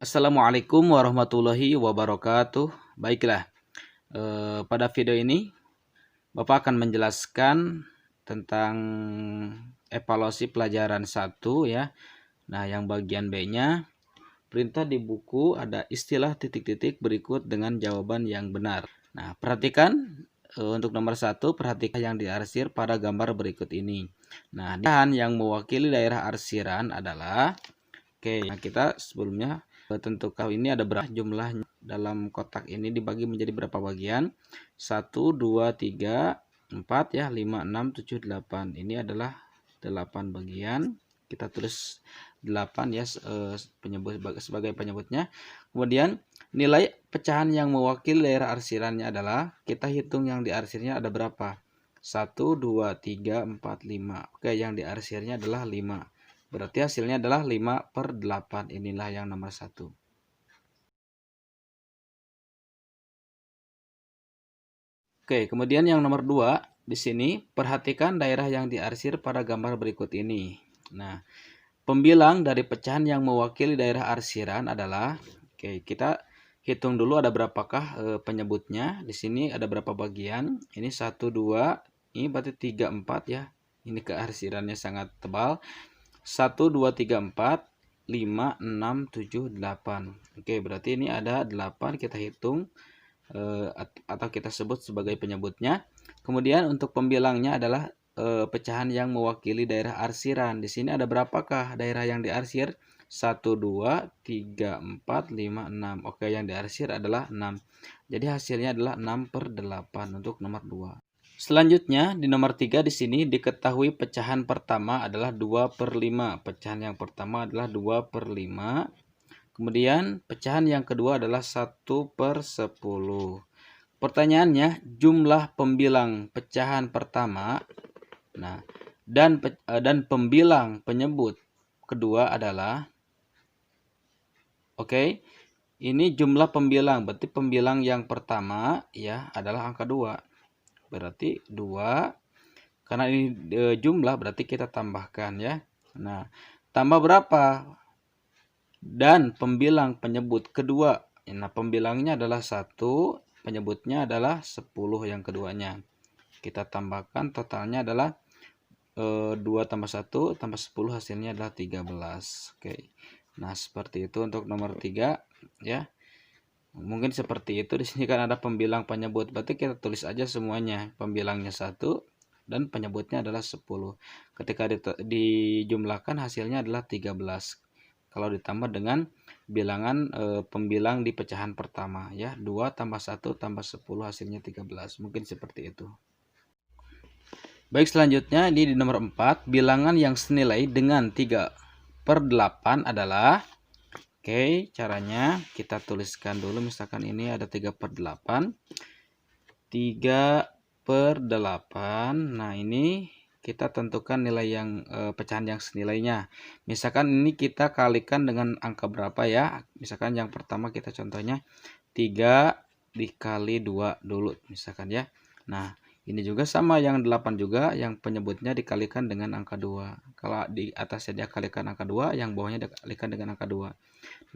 Assalamualaikum warahmatullahi wabarakatuh. Baiklah, pada video ini Bapak akan menjelaskan tentang evaluasi pelajaran 1 ya. Nah, yang bagian B-nya, perintah di buku ada istilah titik-titik berikut dengan jawaban yang benar. Nah, perhatikan untuk nomor 1, perhatikan yang diarsir pada gambar berikut ini. Nah, dan yang mewakili daerah arsiran adalah nah kita sebelumnya tentukan ini ada berapa jumlahnya. Dalam kotak ini dibagi menjadi berapa bagian? 1, 2, 3, 4 ya, 5, 6, 7, 8. Ini adalah 8 bagian. Kita tulis 8 ya sebagai penyebutnya. Kemudian nilai pecahan yang mewakili daerah arsirannya adalah, kita hitung yang diarsirnya ada berapa? 1, 2, 3, 4, 5. Oke, yang diarsirnya adalah 5. Berarti hasilnya adalah 5/8. Inilah yang nomor 1. Oke, kemudian yang nomor 2, di sini perhatikan daerah yang diarsir pada gambar berikut ini. Nah, pembilang dari pecahan yang mewakili daerah arsiran adalah, oke, kita hitung dulu ada berapakah penyebutnya. Di sini ada berapa bagian? Ini 1, 2, ini berarti 3, 4 ya. Ini kearsirannya sangat tebal. 1, 2, 3, 4, 5, 6, 7, 8. Oke, berarti ini ada 8 kita hitung atau kita sebut sebagai penyebutnya. Kemudian untuk pembilangnya adalah pecahan yang mewakili daerah arsiran. Di sini ada berapakah daerah yang diarsir? 1, 2, 3, 4, 5, 6. Oke, yang diarsir adalah 6. Jadi hasilnya adalah 6/8 untuk nomor 2. Selanjutnya di nomor 3 di sini diketahui pecahan pertama adalah 2/5. Pecahan yang pertama adalah 2/5. Kemudian pecahan yang kedua adalah 1/10. Pertanyaannya, jumlah pembilang pecahan pertama, nah, dan pembilang penyebut kedua adalah, oke, ini jumlah pembilang, berarti pembilang yang pertama ya adalah angka 2. Berarti 2, karena ini jumlah berarti kita tambahkan ya. Nah, tambah berapa? Dan pembilang penyebut kedua. Nah, pembilangnya adalah 1, penyebutnya adalah 10 yang keduanya. Kita tambahkan, totalnya adalah 2 tambah 1 tambah 10, hasilnya adalah 13. Oke. Nah, seperti itu untuk nomor 3 ya. Mungkin seperti itu. Di sini kan ada pembilang penyebut, berarti kita tulis aja semuanya. Pembilangnya 1 dan penyebutnya adalah 10. Ketika dijumlahkan hasilnya adalah 13. Kalau ditambah dengan bilangan pembilang di pecahan pertama ya, 2 tambah 1 tambah 10 hasilnya 13. Mungkin seperti itu. Baik, selanjutnya di nomor 4, bilangan yang senilai dengan 3/8 adalah, oke, caranya kita tuliskan dulu. Misalkan ini ada 3/8. 3/8. Nah, ini kita tentukan nilai yang pecahan yang senilainya. Misalkan ini kita kalikan dengan angka berapa ya? Misalkan yang pertama kita contohnya 3 dikali 2 dulu misalkan ya. Nah, ini juga sama, yang 8 juga yang penyebutnya dikalikan dengan angka 2. Kalau di atasnya dikalikan angka 2, yang bawahnya dikalikan dengan angka 2.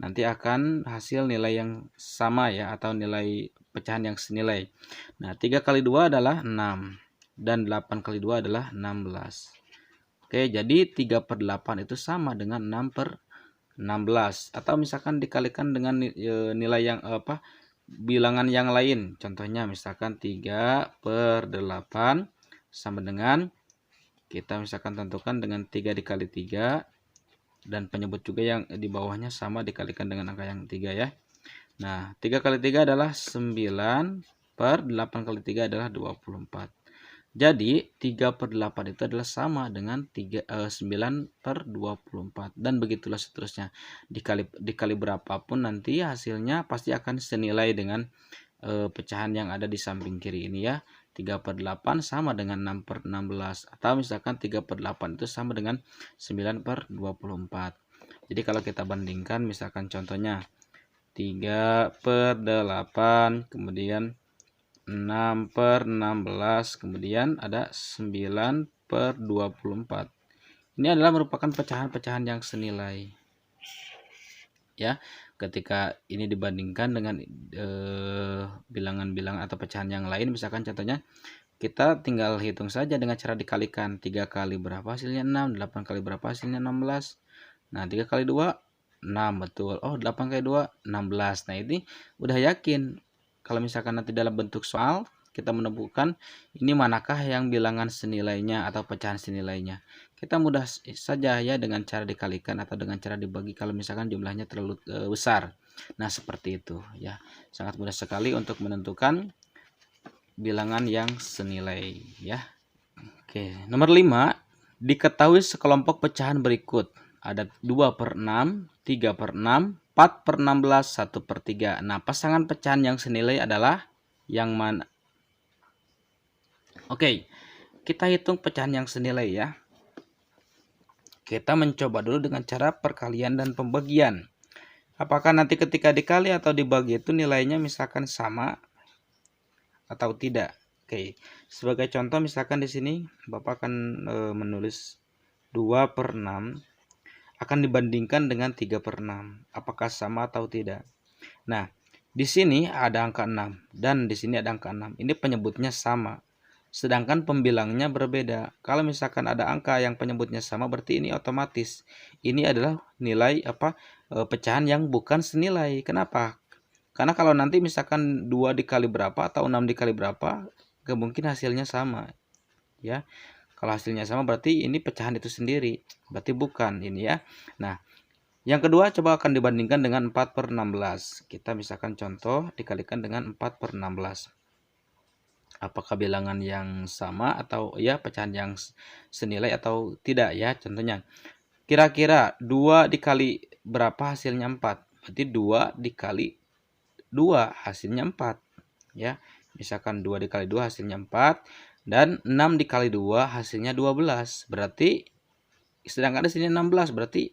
Nanti akan hasil nilai yang sama ya, atau nilai pecahan yang senilai. Nah, 3 kali 2 adalah 6. Dan 8 kali 2 adalah 16. Oke, jadi 3/8 itu sama dengan 6/16. Atau misalkan dikalikan dengan nilai yang bilangan yang lain. Contohnya misalkan 3/8 sama dengan, kita misalkan tentukan dengan 3 dikali 3, dan penyebut juga yang di bawahnya sama dikalikan dengan angka yang 3 ya. Nah, 3 kali 3 adalah 9, per 8 kali 3 adalah 24. Jadi 3/8 itu adalah sama dengan 9/24, dan begitulah seterusnya. Dikali berapapun nanti hasilnya pasti akan senilai dengan pecahan yang ada di samping kiri ini ya. 3/8 sama dengan 6/16, atau misalkan 3/8 itu sama dengan 9/24. Jadi kalau kita bandingkan, misalkan contohnya 3/8, kemudian 6/16, kemudian ada 9/24. Ini adalah merupakan pecahan-pecahan yang senilai ya. ketika ini dibandingkan dengan bilangan-bilangan atau pecahan yang lain. Misalkan contohnya kita tinggal hitung saja dengan cara dikalikan. 3 kali berapa hasilnya 6, 8 kali berapa hasilnya 16. Nah 3 kali 2 6, betul. Oh 8 kali 2 16. Nah ini udah yakin kalau misalkan nanti dalam bentuk soal kita menemukan ini manakah yang bilangan senilainya atau pecahan senilainya. Kita mudah saja ya dengan cara dikalikan atau dengan cara dibagi kalau misalkan jumlahnya terlalu besar. Nah seperti itu ya, sangat mudah sekali untuk menentukan bilangan yang senilai ya. Oke, nomor 5, diketahui sekelompok pecahan berikut. Ada 2/6, 3/6, 4/16, 1/3. Nah, pasangan pecahan yang senilai adalah yang mana? Oke, kita hitung pecahan yang senilai ya. Kita mencoba dulu dengan cara perkalian dan pembagian. Apakah nanti ketika dikali atau dibagi itu nilainya misalkan sama atau tidak? Oke, sebagai contoh misalkan di sini Bapak akan menulis 2/6 akan dibandingkan dengan 3/6. Apakah sama atau tidak? Nah, di sini ada angka 6 dan di sini ada angka 6. Ini penyebutnya sama. Sedangkan pembilangnya berbeda. Kalau misalkan ada angka yang penyebutnya sama, berarti ini otomatis ini adalah nilai pecahan yang bukan senilai. Kenapa? Karena kalau nanti misalkan 2 dikali berapa atau 6 dikali berapa, kemungkinan hasilnya sama. Ya. Kalau hasilnya sama berarti ini pecahan itu sendiri. Berarti bukan ini ya. Nah, yang kedua coba akan dibandingkan dengan 4/16. Kita misalkan contoh dikalikan dengan 4/16. Apakah bilangan yang sama atau ya pecahan yang senilai atau tidak ya. Contohnya kira-kira 2 dikali berapa hasilnya 4. Berarti 2 dikali 2 hasilnya 4 ya. Misalkan 2 dikali 2 hasilnya 4 dan 6 dikali 2 hasilnya 12. Berarti sedangkan di sini 16, berarti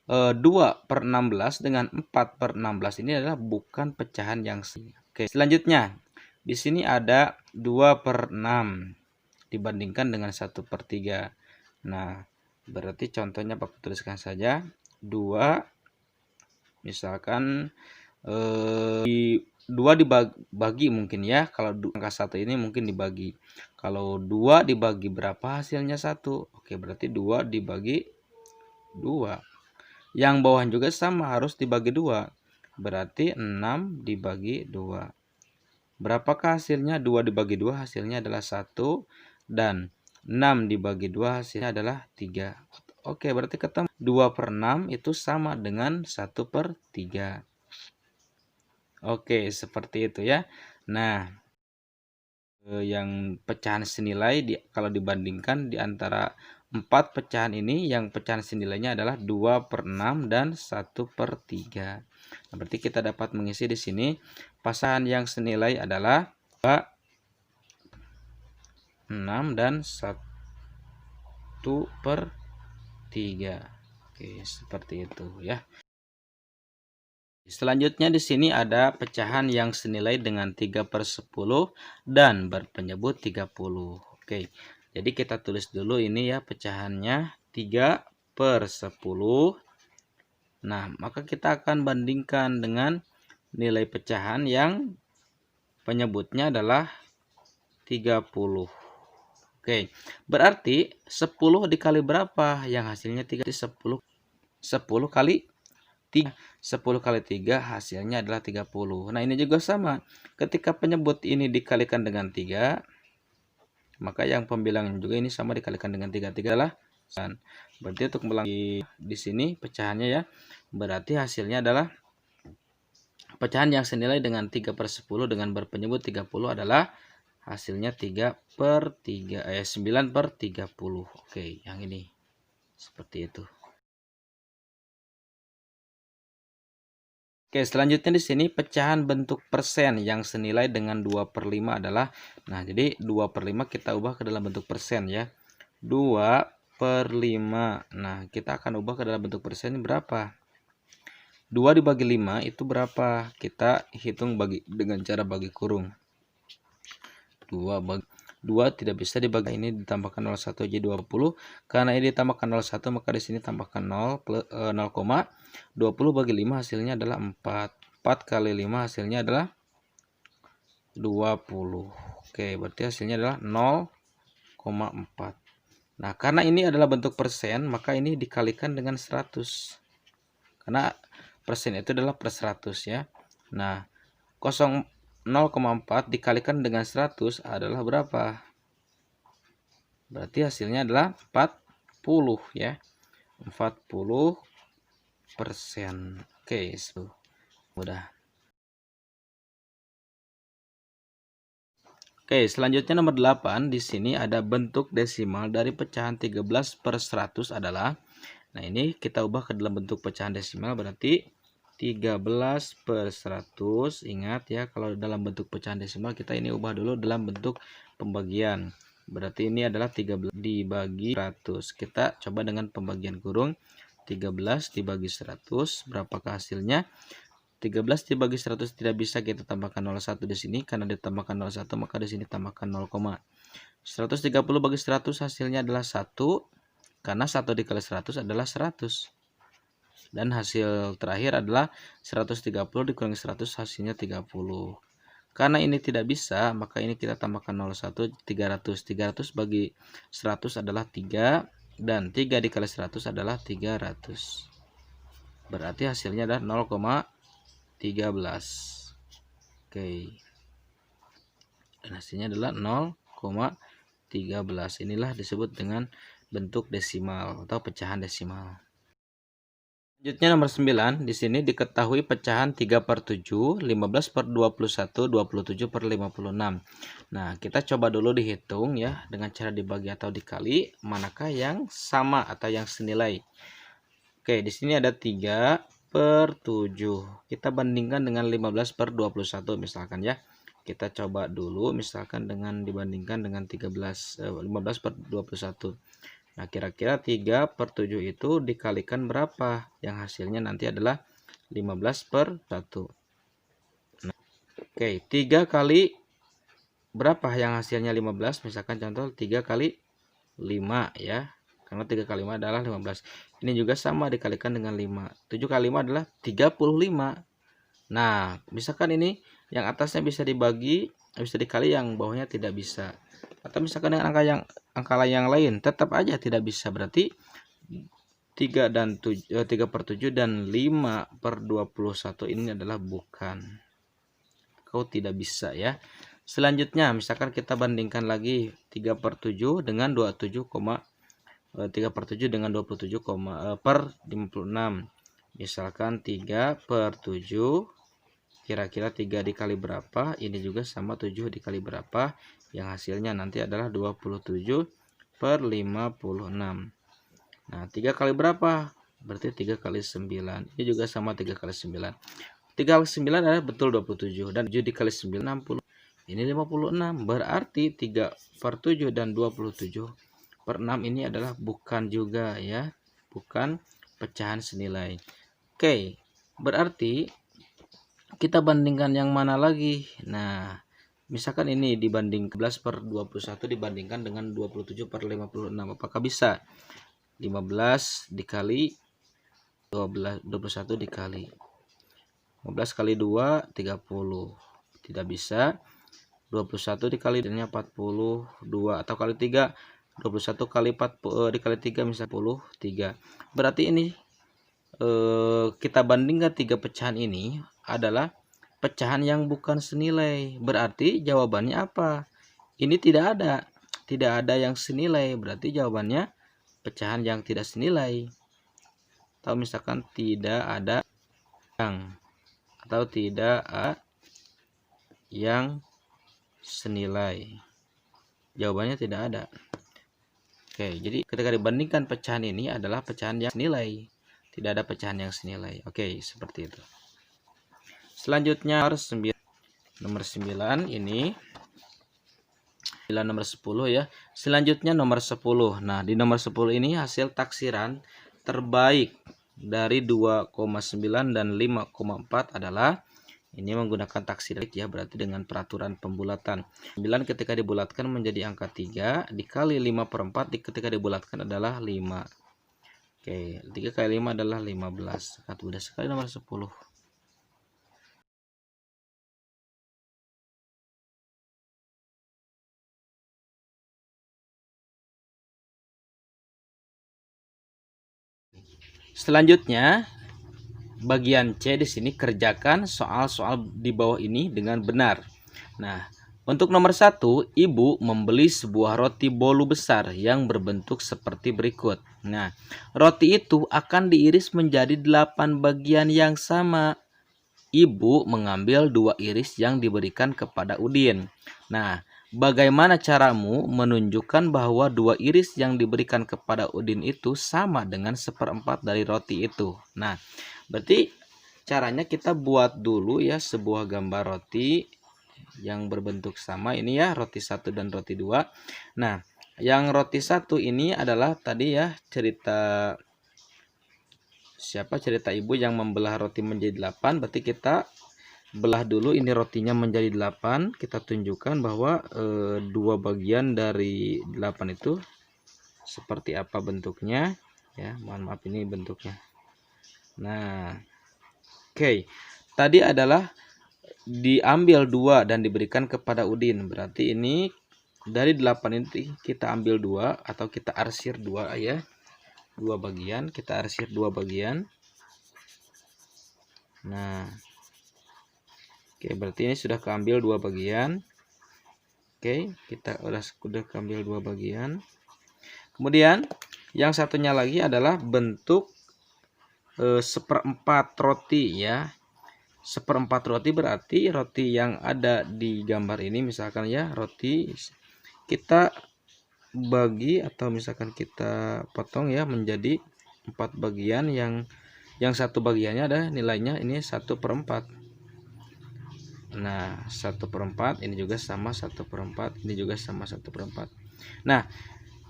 2/16 dengan 4/16 ini adalah bukan pecahan yang senilai. Oke, selanjutnya di sini ada 2/6 dibandingkan dengan 1/3. Nah, berarti contohnya Bapak tuliskan saja 2 misalkan 2 dibagi mungkin ya. Kalau angka 1 ini mungkin dibagi. Kalau 2 dibagi berapa hasilnya 1? Oke, berarti 2 dibagi 2. Yang bawah juga sama harus dibagi 2. Berarti 6 dibagi 2. Berapakah hasilnya? 2 dibagi 2 hasilnya adalah 1 dan 6 dibagi 2 hasilnya adalah 3. Oke, berarti ketemu 2/6 itu sama dengan 1/3. Oke, seperti itu ya. Nah, yang pecahan senilai kalau dibandingkan di antara 4 pecahan ini, yang pecahan senilainya adalah 2/6 dan 1/3. Nah, berarti kita dapat mengisi di sini pasangan yang senilai adalah 2/6 dan 1/3. Oke, seperti itu ya. Selanjutnya di sini ada pecahan yang senilai dengan 3/10 dan berpenyebut 30. Oke, jadi kita tulis dulu ini ya pecahannya 3/10. Nah, maka kita akan bandingkan dengan nilai pecahan yang penyebutnya adalah 30. Oke, berarti 10 dikali berapa? Yang hasilnya 3, 10 kali 3. 10 kali 3 hasilnya adalah 30. Nah, ini juga sama. Ketika penyebut ini dikalikan dengan 3, maka yang pembilangan juga ini sama dikalikan dengan 3. 3 adalah 9. Berarti untuk melengkapi di sini pecahannya ya. Berarti hasilnya adalah pecahan yang senilai dengan 3/10 dengan berpenyebut 30 adalah hasilnya 9/30. Oke, yang ini. Seperti itu. Oke, selanjutnya di sini pecahan bentuk persen yang senilai dengan 2/5 adalah, nah jadi 2/5 kita ubah ke dalam bentuk persen ya. 2/5. Nah, kita akan ubah ke dalam bentuk persen berapa? 2 dibagi 5 itu berapa? Kita hitung dengan cara bagi kurung. 2 bagi 2 tidak bisa dibagi ini ditambahkan 0,1 jadi 20. Karena ini ditambahkan 0,1 maka di sini tambahkan 0,20 bagi 5 hasilnya adalah 4. 4 kali 5 hasilnya adalah 20. Oke, berarti hasilnya adalah 0,4. Nah, karena ini adalah bentuk persen, maka ini dikalikan dengan 100. Karena persen itu adalah per 100 ya. Nah, 0,4 dikalikan dengan 100 adalah berapa? Berarti hasilnya adalah 40 ya. 40%. Oke, itu mudah. Oke, selanjutnya nomor 8. Di sini ada bentuk desimal dari pecahan 13/100 adalah, nah ini kita ubah ke dalam bentuk pecahan desimal, berarti 13/100. Ingat ya, kalau dalam bentuk pecahan desimal kita ini ubah dulu dalam bentuk pembagian. Berarti ini adalah 13 dibagi 100. Kita coba dengan pembagian kurung. 13 dibagi 100, berapakah hasilnya? 13 dibagi 100 tidak bisa kita tambahkan 01 di sini, karena ditambahkan 01 maka di sini tambahkan 0, 130 bagi 100 hasilnya adalah 1, karena 1 dikali 100 adalah 100. Dan hasil terakhir adalah 130 dikurangi 100 hasilnya 30. Karena ini tidak bisa, maka ini kita tambahkan 01, 300. 300 bagi 100 adalah 3, dan 3 dikali 100 adalah 300. Berarti hasilnya adalah 0,13. Oke. Dan hasilnya adalah 0,13. Inilah disebut dengan bentuk desimal atau pecahan desimal. Selanjutnya nomor 9, di sini diketahui pecahan 3/7, 15/21, 27/56. Nah, kita coba dulu dihitung ya dengan cara dibagi atau dikali, manakah yang sama atau yang senilai. Oke, di sini ada 3/7. Kita bandingkan dengan 15/21 misalkan ya. Kita coba dulu misalkan dengan dibandingkan dengan 15/21. Nah, kira-kira 3/7 itu dikalikan berapa? Yang hasilnya nanti adalah 15/1. Nah, oke, 3 kali berapa yang hasilnya 15? Misalkan contoh 3 kali 5 ya. Karena 3 kali 5 adalah 15. Ini juga sama dikalikan dengan 5. 7 kali 5 adalah 35. Nah, misalkan ini yang atasnya bisa dibagi, bisa dikali, yang bawahnya tidak bisa. Atau misalkan dengan angka yang lain tetap aja tidak bisa. Berarti 3/7 dan 5/21 ini adalah bukan. Kau tidak bisa ya. Selanjutnya misalkan kita bandingkan lagi 3/7 dengan 27, 3/7 dengan 27, per 56. Misalkan 3/7, kira-kira 3 dikali berapa? Ini juga sama 7 dikali berapa? Yang hasilnya nanti adalah 27/56. Nah, 3 kali berapa? Berarti 3 kali 9. Ini juga sama 3 kali 9. 3 kali 9 adalah betul 27. Dan 7 dikali 9, 60. Ini 56. Berarti 3/7 dan 27/6 ini adalah bukan juga ya. Bukan pecahan senilai. Oke, berarti kita bandingkan yang mana lagi? Nah, misalkan ini dibanding 11/21 dibandingkan dengan 27/56. Apakah bisa? 15 dikali 21 dikali 15 kali 2 30. Tidak bisa. 21 dikali dengan 42 atau kali 3, 21 kali 4 dikali 3 misalnya 3. Berarti ini kita bandingkan 3 pecahan ini adalah pecahan yang bukan senilai. Berarti jawabannya apa? Ini tidak ada yang senilai. Berarti jawabannya pecahan yang tidak senilai. Atau misalkan tidak ada yang, atau tidak ada yang senilai. Jawabannya tidak ada. Oke, jadi ketika dibandingkan pecahan ini adalah pecahan yang senilai. Tidak ada pecahan yang senilai. Oke, seperti itu. Selanjutnya nomor 9 ini nomor 10 ya. Selanjutnya nomor 10. Nah, di nomor 10 ini hasil taksiran terbaik dari 2,9 dan 5,4 adalah Ini menggunakan taksir ya, berarti dengan peraturan pembulatan. 9 ketika dibulatkan menjadi angka 3 dikali 5/4 ketika dibulatkan adalah 5. Oke, 3 kali 5 adalah 15. Sangat mudah sekali nomor 10. Selanjutnya, bagian C di sini kerjakan soal-soal di bawah ini dengan benar. Nah, untuk nomor 1, ibu membeli sebuah roti bolu besar yang berbentuk seperti berikut. Nah, roti itu akan diiris menjadi 8 bagian yang sama. Ibu mengambil 2 iris yang diberikan kepada Udin. Nah, bagaimana caramu menunjukkan bahwa 2 iris yang diberikan kepada Udin itu sama dengan 1/4 dari roti itu? Nah, berarti caranya kita buat dulu ya sebuah gambar roti yang berbentuk sama. Ini ya roti 1 dan roti 2. Nah, yang roti 1 ini adalah tadi ya cerita ibu yang membelah roti menjadi 8. Berarti kita belah dulu ini rotinya menjadi 8. Kita tunjukkan bahwa 2 bagian dari 8 itu seperti apa bentuknya ya. Mohon maaf ini bentuknya. Nah, oke. Tadi adalah diambil 2 dan diberikan kepada Udin. Berarti ini dari 8 ini kita ambil 2 atau kita arsir 2 ya. 2 bagian, kita arsir 2 bagian. Nah, oke, berarti ini sudah keambil 2 bagian. Oke, kita sudah keambil 2 bagian. Kemudian yang satunya lagi adalah bentuk 1/4 roti ya. 1/4 roti berarti roti yang ada di gambar ini misalkan ya, roti kita bagi atau misalkan kita potong ya menjadi 4 bagian, yang satu bagiannya ada nilainya ini 1/4. Nah, 1/4 ini juga sama 1/4, ini juga sama 1/4. Nah,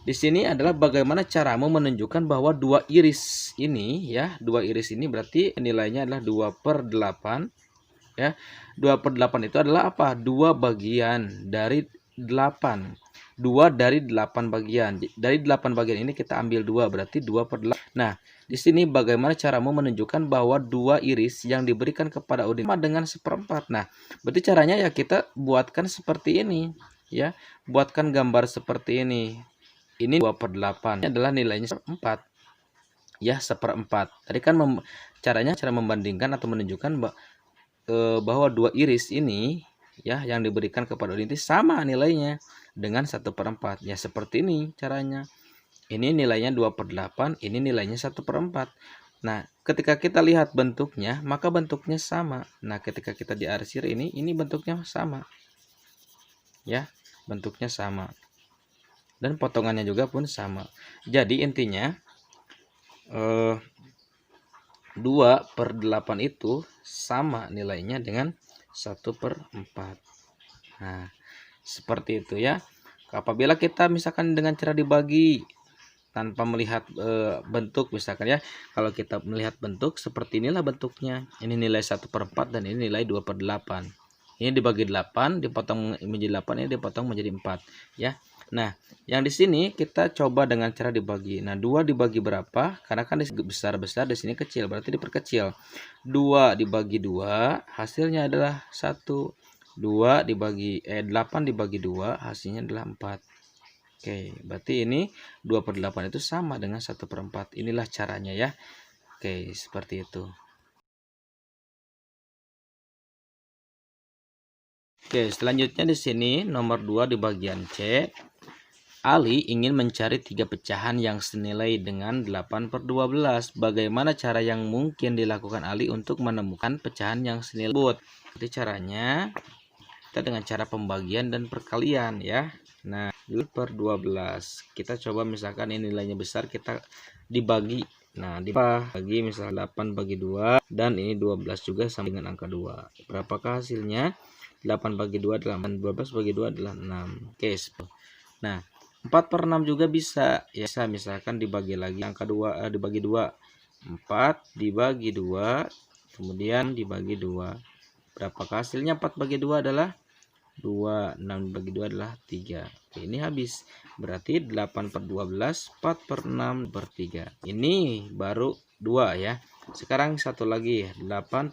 di sini adalah bagaimana caramu menunjukkan bahwa 2 iris ini ya, 2 iris ini berarti nilainya adalah 2/8 ya. 2/8 itu adalah apa? 2 bagian dari 8. 2 dari 8 bagian. Dari 8 bagian ini kita ambil 2, berarti 2/8. Nah, di sini bagaimana caramu menunjukkan bahwa 2 iris yang diberikan kepada Udin sama dengan 1/4. Nah, berarti caranya ya kita buatkan seperti ini ya. Buatkan gambar seperti ini. Ini 2/8. Ini adalah nilainya 1/4. Ya, 1/4. Tadi kan caranya cara membandingkan atau menunjukkan bahwa 2 iris ini ya yang diberikan kepada Udin sama nilainya dengan 1/4. Ya seperti ini caranya. Ini nilainya 2/8, ini nilainya 1/4. Nah, ketika kita lihat bentuknya, maka bentuknya sama. Nah, ketika kita diarsir ini bentuknya sama. Ya, bentuknya sama. Dan potongannya juga pun sama. Jadi intinya 2/8 itu sama nilainya dengan 1/4. Nah, seperti itu ya. Apabila kita misalkan dengan cara dibagi tanpa melihat bentuk misalkan ya, kalau kita melihat bentuk seperti inilah bentuknya. Ini nilai 1/4 dan ini nilai 2/8. Ini dibagi 8, dipotong menjadi 8, ini dipotong menjadi 4 ya. Nah, yang di sini kita coba dengan cara dibagi. Nah, 2 dibagi berapa? Karena kan di sini besar-besar, di sini kecil, berarti diperkecil. 2 dibagi 2, hasilnya adalah 1. 8 dibagi 2, hasilnya adalah 4. Oke, berarti ini 2/8 itu sama dengan 1/4. Inilah caranya ya. Oke, seperti itu. Oke, selanjutnya di sini nomor 2 di bagian C. Ali ingin mencari 3 pecahan yang senilai dengan 8/12. Bagaimana cara yang mungkin dilakukan Ali untuk menemukan pecahan yang senilai tersebut? Jadi caranya kita dengan cara pembagian dan perkalian ya. Nah, 8/12. Kita coba misalkan ini nilainya besar, kita dibagi. Nah, dibagi misalnya 8 bagi 2 dan ini 12 juga sama dengan angka 2. Berapakah hasilnya? 8 bagi 2 adalah 8, 12 bagi 2 adalah 6. Oke, nah 4/6 juga bisa ya, misalkan dibagi lagi angka 2 dibagi 2, 4 dibagi 2 kemudian dibagi 2. Berapakah hasilnya? 4 bagi 2 adalah 2, 6 bagi 2 adalah 3. Oke, ini habis. Berarti 8 per 12, 4 per 6 per 3. Ini baru 2 ya. Sekarang satu lagi, 8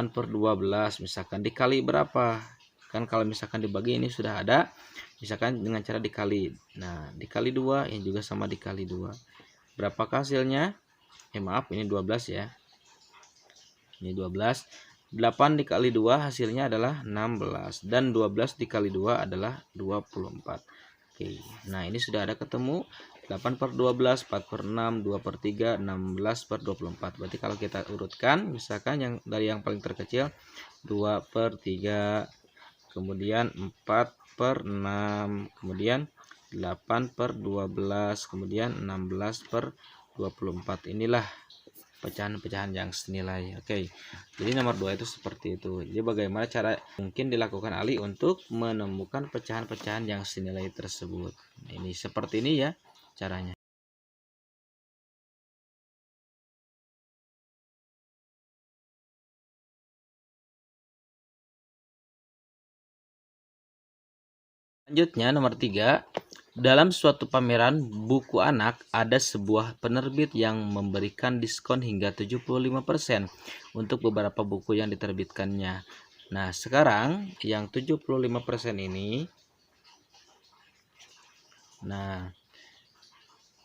per 12 misalkan dikali berapa? Kan kalau misalkan dibagi ini sudah ada, misalkan dengan cara dikali. Nah, dikali 2 ini juga sama dikali 2. Berapakah hasilnya? Maaf, ini 12 ya. Ini 12. 8 dikali 2 hasilnya adalah 16 dan 12 dikali 2 adalah 24. Oke. Nah, ini sudah ada ketemu 8 per 12, 4 per 6, 2 per 3, 16 per 24. Berarti kalau kita urutkan, misalkan yang dari yang paling terkecil 2 per 3, kemudian 4 per 6, kemudian 8 per 12, kemudian 16 per 24. Inilah pecahan-pecahan yang senilai. Oke. Jadi nomor 2 itu seperti itu. Jadi bagaimana cara mungkin dilakukan Ali untuk menemukan pecahan-pecahan yang senilai tersebut. Nah, ini seperti ini ya caranya. Selanjutnya nomor 3, dalam suatu pameran buku anak ada sebuah penerbit yang memberikan diskon hingga 75% untuk beberapa buku yang diterbitkannya. Nah, sekarang yang 75% ini, nah,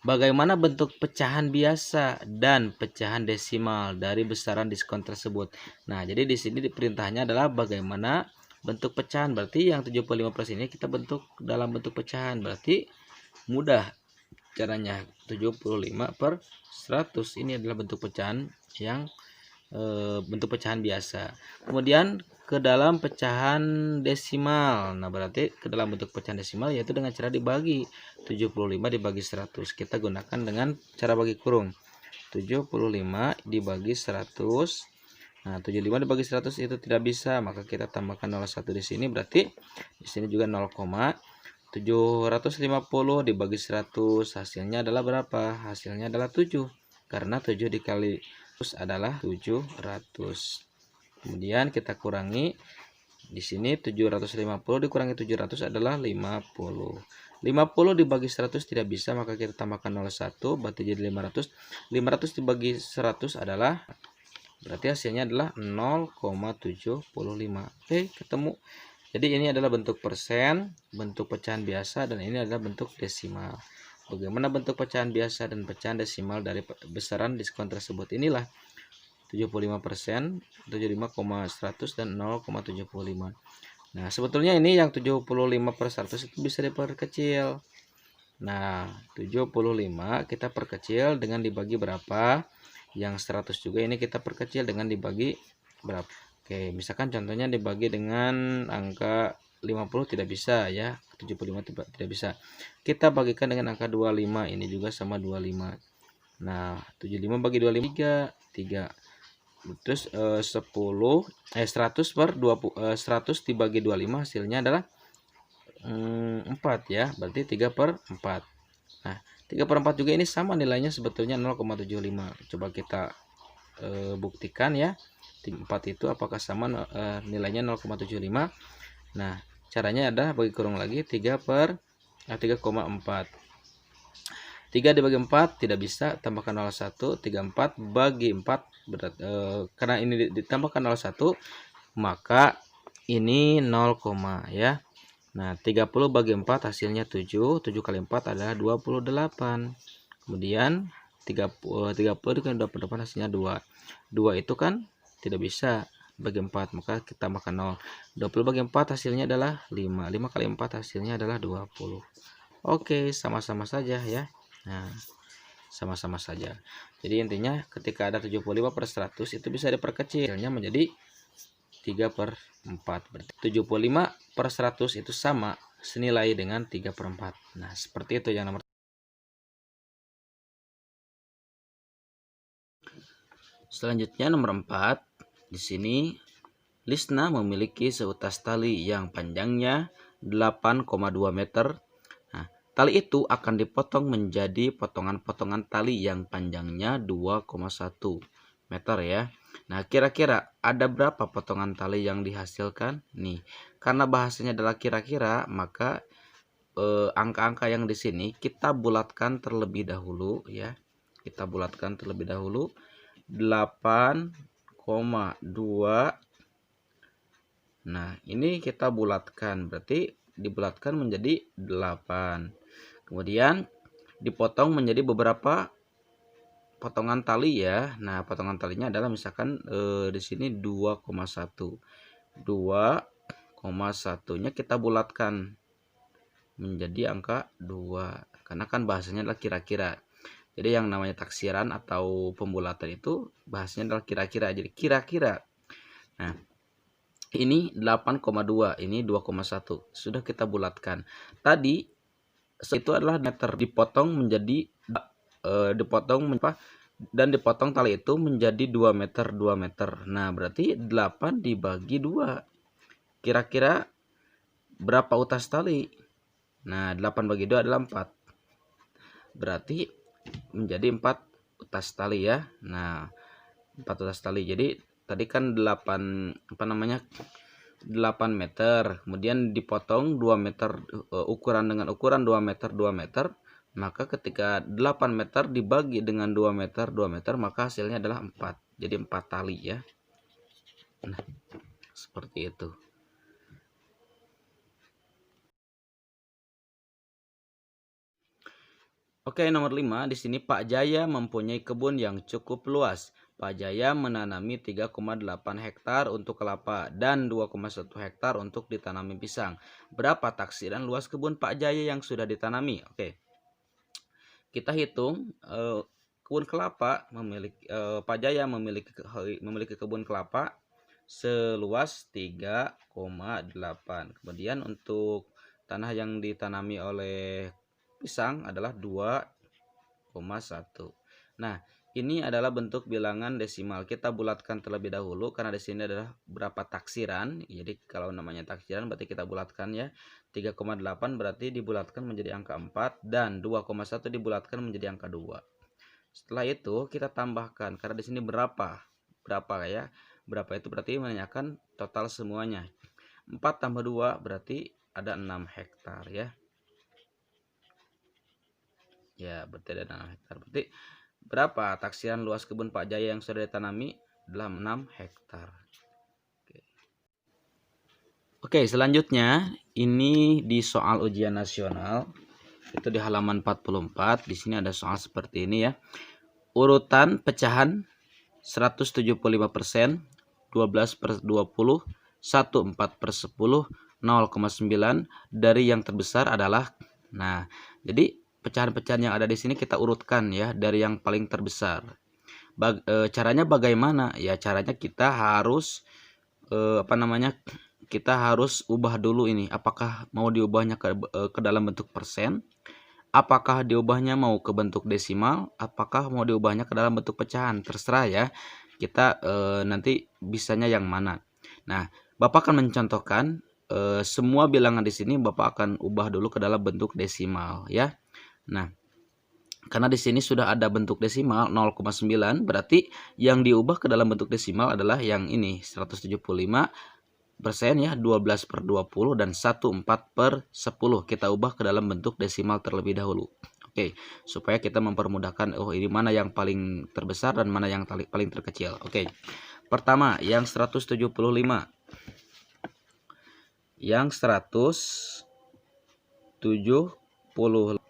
bagaimana bentuk pecahan biasa dan pecahan desimal dari besaran diskon tersebut? Nah, jadi di sini perintahnya adalah bagaimana bentuk pecahan. Berarti yang 75% ini kita bentuk dalam bentuk pecahan. Berarti mudah caranya. 75 per 100 ini adalah bentuk pecahan yang bentuk pecahan biasa. Kemudian ke dalam pecahan desimal. Nah, berarti ke dalam bentuk pecahan desimal yaitu dengan cara dibagi. 75 dibagi 100. Kita gunakan dengan cara bagi kurung. 75 dibagi 100. Nah, 75 dibagi 100 itu tidak bisa, maka kita tambahkan 01 di sini, berarti di sini juga 0,750 dibagi 100 hasilnya adalah berapa? Hasilnya adalah 7. Karena 7 dikali 100 adalah 700. Kemudian kita kurangi di sini 750 dikurangi 700 adalah 50. 50 dibagi 100 tidak bisa, maka kita tambahkan 01 berarti jadi 500. 500 dibagi 100 adalah, berarti hasilnya adalah 0,75. Oke, ketemu. Jadi ini adalah bentuk persen, bentuk pecahan biasa, dan ini adalah bentuk desimal. Bagaimana bentuk pecahan biasa dan pecahan desimal dari besaran diskon tersebut? Inilah 75%, 75,100 dan 0,75. Nah, sebetulnya ini yang 75 per 100 itu bisa diperkecil. Nah, 75 kita perkecil dengan dibagi berapa? Yang 100 juga ini kita perkecil dengan dibagi berapa? Oke, misalkan contohnya dibagi dengan angka 50 tidak bisa ya, 75 tidak bisa. Kita bagikan dengan angka 25, ini juga sama 25. Nah, 75 bagi 25 3. Terus 100 per 20, 100 dibagi 25 hasilnya adalah 4 ya, berarti 3 per 4. Nah, 3 per 4 juga ini sama nilainya sebetulnya 0,75. Coba kita buktikan ya. 4 itu apakah sama nilainya 0,75. Nah, caranya adalah bagi kurung lagi 3,4. 3 dibagi 4 tidak bisa, tambahkan 01. 34 bagi 4 berat, karena ini ditambahkan 01 maka ini 0, ya. Nah, 30 bagi 4 hasilnya 7. 7 kali 4 adalah 28. Kemudian 30 dengan 28 hasilnya 2. 2 itu kan tidak bisa bagi 4, maka kita tambahkan 0. 20 bagi 4 hasilnya adalah 5. 5 kali 4 hasilnya adalah 20. Oke, sama-sama saja ya. Nah, sama-sama saja. Jadi intinya ketika ada 75 per 100 itu bisa diperkecilnya menjadi 3 per 4. Berarti 75 per 100 itu sama senilai dengan 3 per 4. Nah, seperti itu yang nomor. Selanjutnya nomor 4. Di sini Lisna memiliki seutas tali yang panjangnya 8,2 meter. Nah, tali itu akan dipotong menjadi potongan-potongan tali yang panjangnya 2,1 meter ya. Nah, kira-kira ada berapa potongan tali yang dihasilkan? Nih, karena bahasanya adalah kira-kira, maka angka-angka yang di sini kita bulatkan terlebih dahulu ya. Kita bulatkan terlebih dahulu 8,2. Nah, ini kita bulatkan, berarti dibulatkan menjadi 8. Kemudian dipotong menjadi beberapa potongan tali ya. Nah, potongan talinya adalah misalkan di sini 2,1. 2,1-nya kita bulatkan menjadi angka 2. Karena kan bahasanya adalah kira-kira. Jadi yang namanya taksiran atau pembulatan itu bahasanya adalah kira-kira. Jadi kira-kira. Nah, ini 8,2, ini 2,1. Sudah kita bulatkan. Tadi itu adalah meter, dipotong menjadi dan dipotong tali itu menjadi 2 meter 2 meter. Nah, berarti 8 dibagi 2. Kira-kira berapa utas tali? Nah, 8 bagi 2 adalah 4. Berarti menjadi 4 utas tali ya. Nah, 4 utas tali. Jadi tadi kan 8 8 meter, kemudian dipotong 2 meter, ukuran dengan ukuran 2 meter 2 meter. Maka ketika 8 meter dibagi dengan 2 meter 2 meter, maka hasilnya adalah 4. Jadi 4 tali ya. Nah, seperti itu. Oke, nomor 5 di sini Pak Jaya mempunyai kebun yang cukup luas. Pak Jaya menanami 3,8 hektar untuk kelapa dan 2,1 hektar untuk ditanami pisang. Berapa taksiran luas kebun Pak Jaya yang sudah ditanami? Oke. Kita hitung kebun kelapa Pak Jaya memiliki kebun kelapa seluas 3,8. Kemudian untuk tanah yang ditanami oleh pisang adalah 2,1. Nah, ini adalah bentuk bilangan desimal. Kita bulatkan terlebih dahulu karena di sini adalah berapa taksiran. Jadi kalau namanya taksiran berarti kita bulatkan ya. 3,8 berarti dibulatkan menjadi angka 4 dan 2,1 dibulatkan menjadi angka 2. Setelah itu kita tambahkan karena di sini berapa ya. Berapa itu berarti menanyakan total semuanya. 4 tambah 2 berarti ada 6 hektar ya. Ya, berarti ada 6 hektar. Berarti berapa taksiran luas kebun Pak Jaya yang sudah ditanami? Adalah 6 hektar. Oke, selanjutnya ini di soal ujian nasional. Itu di halaman 44. Di sini ada soal seperti ini ya. Urutan pecahan 175%, 12/20, 14/10, 0,9 dari yang terbesar adalah. Nah, jadi pecahan-pecahan yang ada di sini kita urutkan ya dari yang paling terbesar. Caranya bagaimana? Ya, caranya kita harus kita harus ubah dulu ini. Apakah mau diubahnya ke dalam bentuk persen? Apakah diubahnya mau ke bentuk desimal? Apakah mau diubahnya ke dalam bentuk pecahan? Terserah ya. Kita nanti bisanya yang mana. Nah, Bapak akan mencontohkan semua bilangan di sini Bapak akan ubah dulu ke dalam bentuk desimal ya. Nah, karena di sini sudah ada bentuk desimal 0,9, berarti yang diubah ke dalam bentuk desimal adalah yang ini 175% ya, 12/20 dan 14/10. Kita ubah ke dalam bentuk desimal terlebih dahulu. Oke, supaya kita mempermudahkan ini mana yang paling terbesar dan mana yang paling terkecil. Oke. Pertama, yang 175. Yang 170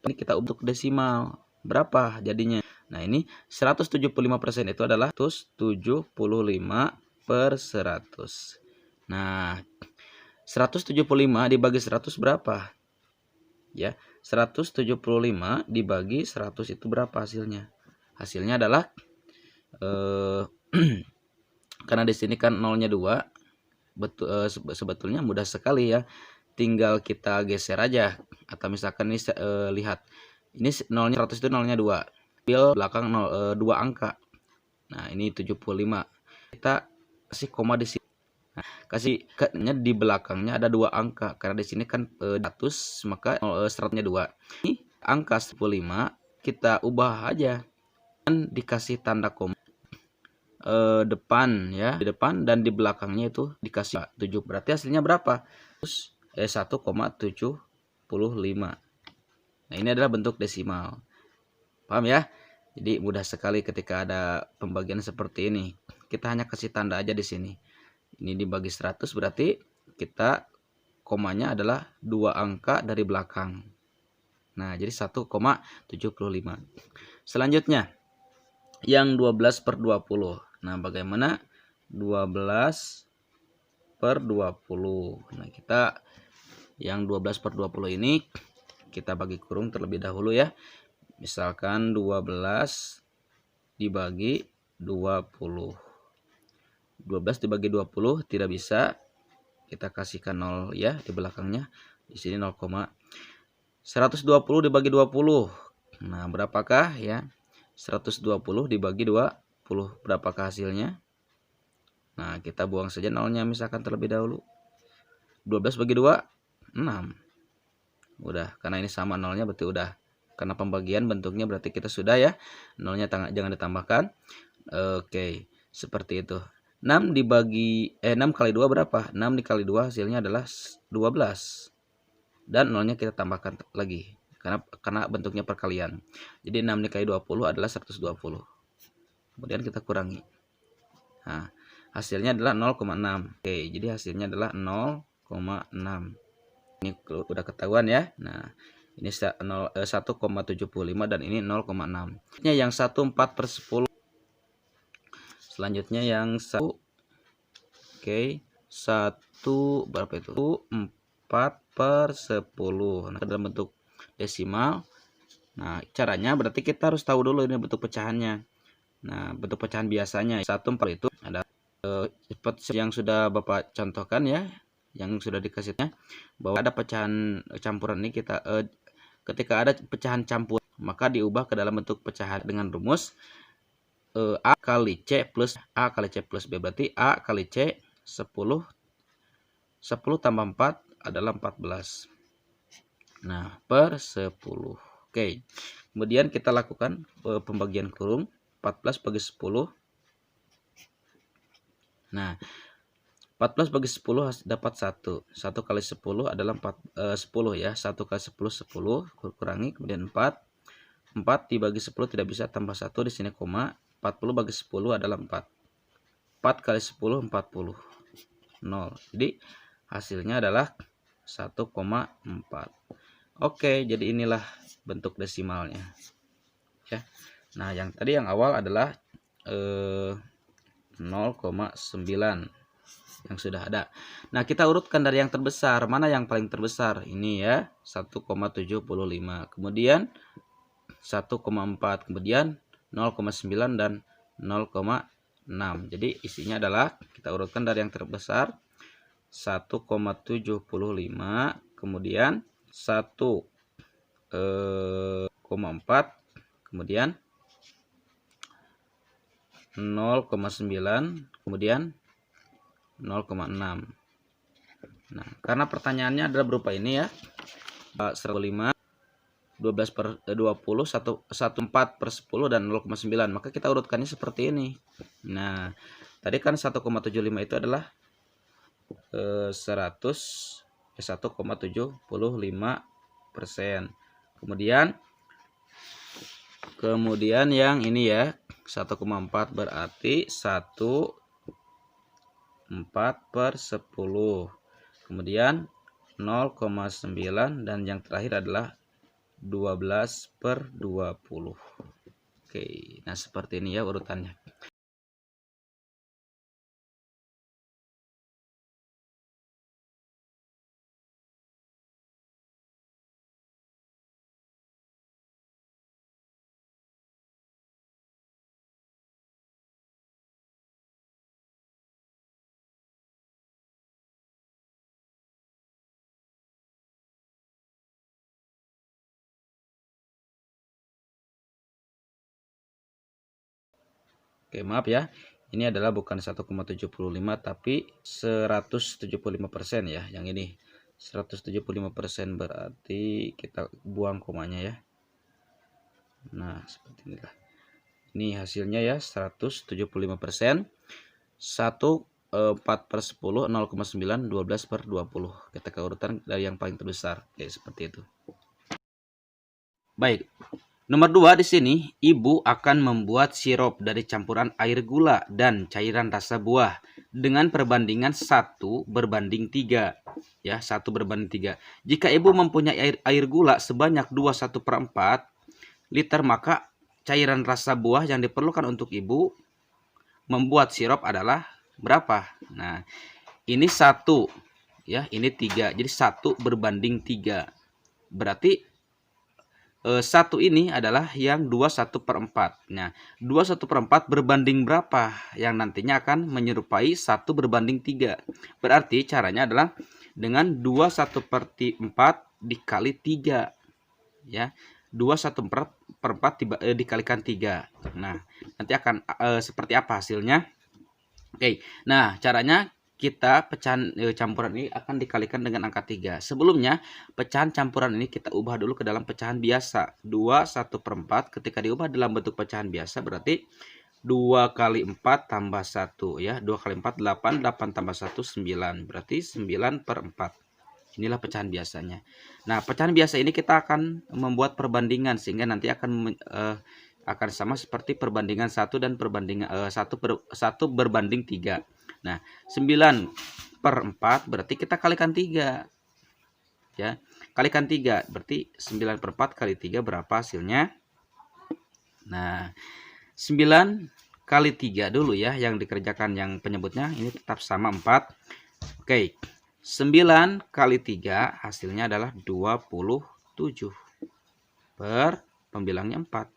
ini kita untuk desimal. Berapa jadinya? Nah, ini 175% itu adalah 175/100. Nah, 175 dibagi 100 berapa? Ya, 175 dibagi 100 itu berapa hasilnya? Hasilnya adalah karena di sini kan nolnya 2. Sebetulnya mudah sekali ya. Tinggal kita geser aja. Atau misalkan ini lihat. Ini nolnya 100 itu nolnya 2. Ambil belakang 2 angka. Nah, ini 75. Kita kasih koma di sini. Nah, kasihnya di belakangnya ada 2 angka. Karena di sini kan 100, maka 100-nya 2. Ini angka 15 kita ubah aja. Dan dikasih tanda koma. depan ya, di depan dan di belakangnya itu dikasih 7. Berarti hasilnya berapa? 1,75. Nah, ini adalah bentuk desimal. Paham ya? Jadi mudah sekali ketika ada pembagian seperti ini. Kita hanya kasih tanda aja di sini. Ini dibagi 100 berarti kita komanya adalah 2 angka dari belakang. Nah, jadi 1,75. Selanjutnya yang 12 per 20. Nah, bagaimana 12 per 20? Nah, kita yang 12 per 20 ini kita bagi kurung terlebih dahulu ya. Misalkan 12 dibagi 20. 12 dibagi 20 tidak bisa. Kita kasihkan 0 ya di belakangnya. Di sini 0, 120 dibagi 20. Nah, berapakah ya? 120 dibagi 20. Berapakah hasilnya? Nah, kita buang saja nolnya misalkan terlebih dahulu. 12 bagi 2, 6. Udah, karena ini sama nolnya berarti udah. Karena pembagian bentuknya berarti kita sudah ya. Nolnya jangan ditambahkan. Oke, seperti itu. 6 kali 2 berapa? 6 dikali 2 hasilnya adalah 12. Dan nolnya kita tambahkan lagi. Karena bentuknya perkalian. Jadi 6 dikali 20 adalah 120. Kemudian kita kurangi. Nah, hasilnya adalah 0,6. Oke, jadi hasilnya adalah 0,6. Ini udah ketahuan ya. Nah, ini 1,75 dan ini 0,6. Ini yang 14 per 10. Selanjutnya yang 1. Oke, 1 berapa itu? 4 per 10. Nah, dalam bentuk desimal. Nah, caranya berarti kita harus tahu dulu ini bentuk pecahannya. Nah, bentuk pecahan biasanya 1/4 itu ada seperti yang sudah Bapak contohkan ya, yang sudah dikasihnya bahwa ada pecahan campuran ini ketika ada pecahan campur maka diubah ke dalam bentuk pecahan dengan rumus A kali C plus A kali C plus B. Berarti A kali C 10 tambah 4 adalah 14. Nah, per 10. Oke. Kemudian kita lakukan pembagian kurung. 14 bagi 10. Nah, 14 bagi 10 dapat 1. 1 kali 10 adalah 10 ya. 1 kali 10 10 kurangi kemudian 4. 4 dibagi 10 tidak bisa tambah 1 di sini koma. 40 bagi 10 adalah 4. 4 kali 10 40. 0. Jadi hasilnya adalah 1,4. Oke, jadi inilah bentuk desimalnya. Ya. Nah, yang awal adalah 0,9 yang sudah ada. Nah, kita urutkan dari yang terbesar. Mana yang paling terbesar? Ini ya, 1,75. Kemudian 1,4. Kemudian 0,9 dan 0,6. Jadi isinya adalah kita urutkan dari yang terbesar 1,75, kemudian 1,4, kemudian 0,9, kemudian 0,6. Nah, karena pertanyaannya adalah berupa ini ya. 105, 12 per 20, 1,4 per 10 dan 0,9. Maka kita urutkannya seperti ini. Nah, tadi kan 1,75 itu adalah 1,75%. Kemudian yang ini ya 1,4 berarti 1,4 per 10. Kemudian 0,9 dan yang terakhir adalah 12 per 20. Oke, nah seperti ini ya urutannya. Oke, maaf ya. Ini adalah bukan 1,75 tapi 175% ya. Yang ini 175% berarti kita buang komanya ya. Nah, seperti inilah. Ini hasilnya ya 175%. 1 4/10, 0,9, 12/20. Kita ke urutan dari yang paling terbesar. Oke, seperti itu. Baik. Nomor 2 di sini, ibu akan membuat sirup dari campuran air gula dan cairan rasa buah dengan perbandingan 1:3. Ya, 1:3. Jika ibu mempunyai air gula sebanyak 21/4 liter, maka cairan rasa buah yang diperlukan untuk ibu membuat sirup adalah berapa? Nah, ini 1 ya, ini 3. Jadi 1:3. Berarti 1 ini adalah yang 21/4. Nah, 21/4 berbanding berapa yang nantinya akan menyerupai 1:3. Berarti caranya adalah dengan 21/4 dikali 3. Ya, 21/4 dikalikan 3. Nah, nanti akan seperti apa hasilnya? Oke, nah caranya kita pecahan campuran ini akan dikalikan dengan angka 3. Sebelumnya, pecahan campuran ini kita ubah dulu ke dalam pecahan biasa. 21/4 ketika diubah dalam bentuk pecahan biasa berarti 2 kali 4 tambah 1 ya. 2 kali 4 8, 8 tambah 1 9. Berarti 9/4. Inilah pecahan biasanya. Nah, pecahan biasa ini kita akan membuat perbandingan sehingga nanti akan sama seperti perbandingan 1 dan perbandingan 1 berbanding 3. Nah, 9/4 berarti kita kalikan 3. Ya, kalikan 3 berarti 9/4 kali 3 berapa hasilnya? Nah, 9 kali 3 dulu ya yang dikerjakan, yang penyebutnya ini tetap sama 4. Oke, 9 kali 3 hasilnya adalah 27 per pembilangnya 4.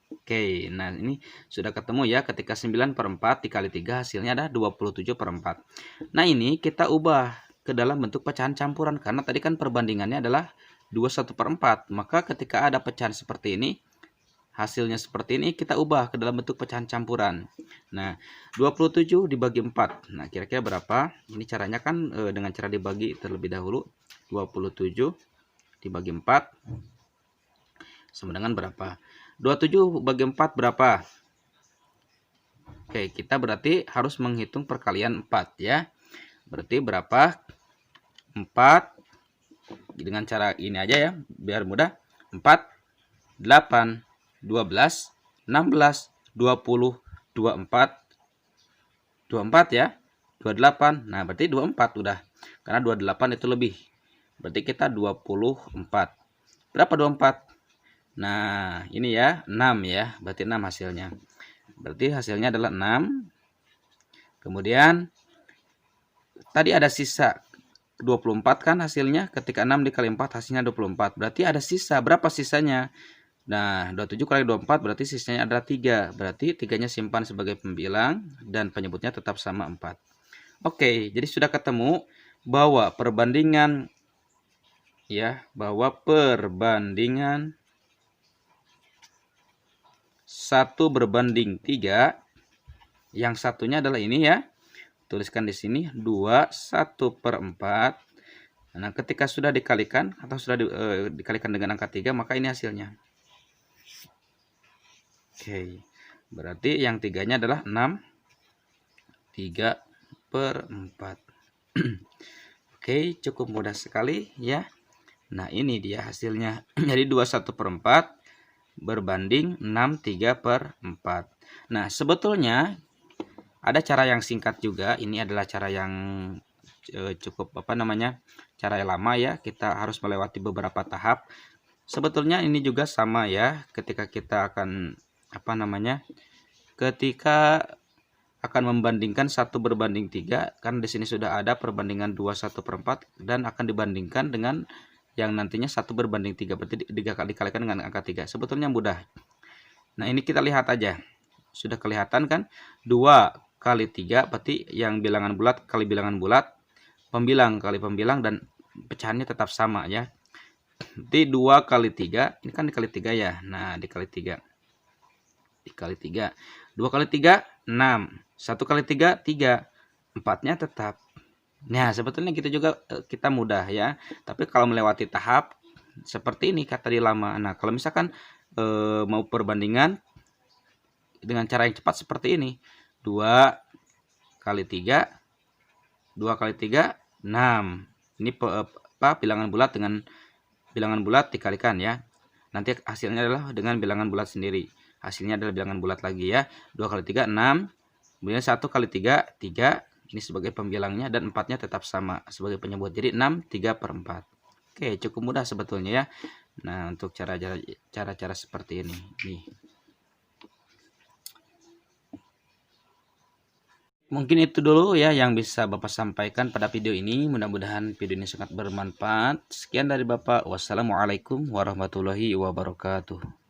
Oke, nah ini sudah ketemu ya, ketika 9/4 dikali 3 hasilnya ada 27/4. Nah, ini kita ubah ke dalam bentuk pecahan campuran karena tadi kan perbandingannya adalah 21/4. Maka ketika ada pecahan seperti ini, hasilnya seperti ini, kita ubah ke dalam bentuk pecahan campuran. Nah, 27 dibagi 4. Nah, kira-kira berapa? Ini caranya kan dengan cara dibagi terlebih dahulu. 27 dibagi 4 sama dengan berapa? 27 bagi 4 berapa? Oke, kita berarti harus menghitung perkalian 4 ya. Berarti berapa? 4 dengan cara ini aja ya, biar mudah. 4, 8, 12, 16, 20, 24, 24 ya. 28. Nah, berarti 24 udah. Karena 28 itu lebih. Berarti kita 24. Berapa 24? Nah, ini ya 6 ya. Berarti 6 hasilnya. Berarti hasilnya adalah 6. Kemudian tadi ada sisa 24 kan hasilnya. Ketika 6 dikali 4 hasilnya 24. Berarti ada sisa. Berapa sisanya? Nah, 27 kali 24 berarti sisanya adalah 3. Berarti 3-nya simpan sebagai pembilang dan penyebutnya tetap sama 4. Oke, jadi sudah ketemu bahwa perbandingan 1/3, yang satunya adalah ini ya. Tuliskan di sini 21/4. Nah, ketika sudah dikalikan atau sudah dikalikan dengan angka 3, maka ini hasilnya. Oke, berarti yang 3-nya adalah 6. 3/4. Oke, cukup mudah sekali ya. Nah, ini dia hasilnya. Jadi 21/4 berbanding 6 3/4. Nah, sebetulnya ada cara yang singkat juga. Ini adalah cara yang cukup cara yang lama ya. Kita harus melewati beberapa tahap. Sebetulnya ini juga sama ya, ketika kita akan ketika akan membandingkan 1/3, kan di sini sudah ada perbandingan 21/4 dan akan dibandingkan dengan yang nantinya 1/3, berarti dikalikan dengan angka 3. Sebetulnya mudah. Nah, ini kita lihat aja. Sudah kelihatan kan? 2 kali 3 berarti yang bilangan bulat kali bilangan bulat, pembilang kali pembilang, dan pecahannya tetap sama ya. Berarti 2 kali 3, ini kan dikali 3 ya. Nah, dikali 3. Dikali 3. 2 kali 3, 6. 1 kali 3, 3. 4-nya tetap. Nah, sebetulnya gitu juga kita mudah ya. Tapi kalau melewati tahap seperti ini kata di lama. Nah, kalau misalkan mau perbandingan dengan cara yang cepat seperti ini. 2 kali 3, 2 kali 3, 6. Ini bilangan bulat dengan bilangan bulat dikalikan ya. Nanti hasilnya adalah dengan bilangan bulat sendiri. Hasilnya adalah bilangan bulat lagi ya. 2 kali 3, 6. Kemudian 1 kali 3, 3. Ini sebagai pembilangnya dan 4-nya tetap sama sebagai penyebut. Jadi 6, 3/4. Oke, cukup mudah sebetulnya ya. Nah, untuk cara-cara seperti ini. Nih. Mungkin itu dulu ya yang bisa Bapak sampaikan pada video ini. Mudah-mudahan video ini sangat bermanfaat. Sekian dari Bapak. Wassalamualaikum warahmatullahi wabarakatuh.